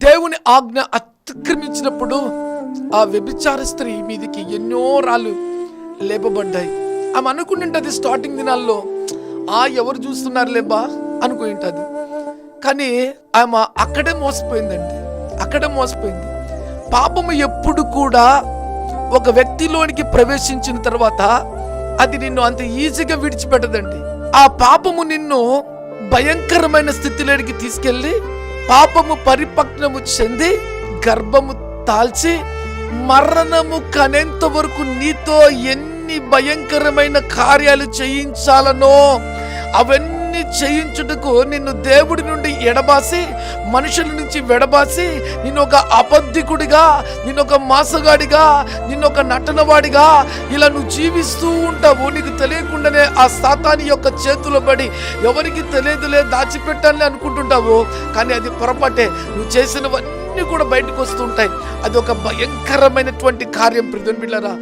దేవుని ఆజ్ఞ అతిక్రమించినప్పుడు ఆ వ్యభిచార స్త్రీ మీదకి ఎన్నో రాళ్ళు లేపబడ్డాయి. ఆమె అనుకుంటుంటది స్టార్టింగ్ దినాల్లో, ఎవరు చూస్తున్నారు లేబా అనుకుంటుంది. కానీ ఆమె అక్కడే మోసపోయిందండి, అక్కడే మోసపోయింది. పాపము ఎప్పుడు కూడా ఒక వ్యక్తిలోనికి ప్రవేశించిన తర్వాత అది నిన్ను అంత ఈజీగా విడిచిపెట్టదండి. ఆ పాపము నిన్ను భయంకరమైన స్థితిలోనికి తీసుకెళ్ళి పాపము పరిపక్వము చెంది గర్భము దాల్చి మరణము కనేంత వరకు నీతో ఎన్ని భయంకరమైన కార్యాలు చేయించాలనో అవన్నీ చేయించుటకు నిన్ను దేవుడి నుండి ఎడబాసి, మనుషుల నుంచి వెడబాసి, నిన్ను ఒక అబద్ధికుడిగా, నిన్ను ఒక మాసగాడిగా, నిన్ను ఒక నటనవాడిగా ఇలా నువ్వు జీవిస్తూ ఉంటావు. నీకు తెలియకుండానే ఆ సాతాని యొక్క చేతులు పడి ఎవరికి తెలియదులే, దాచిపెట్టాలని అనుకుంటుంటావు. కానీ అది పొరపాటే. నువ్వు చేసినవన్నీ కూడా బయటకు వస్తుంటాయి. అది ఒక భయంకరమైనటువంటి కార్యం. ప్రియమైన బిడ్డలారా,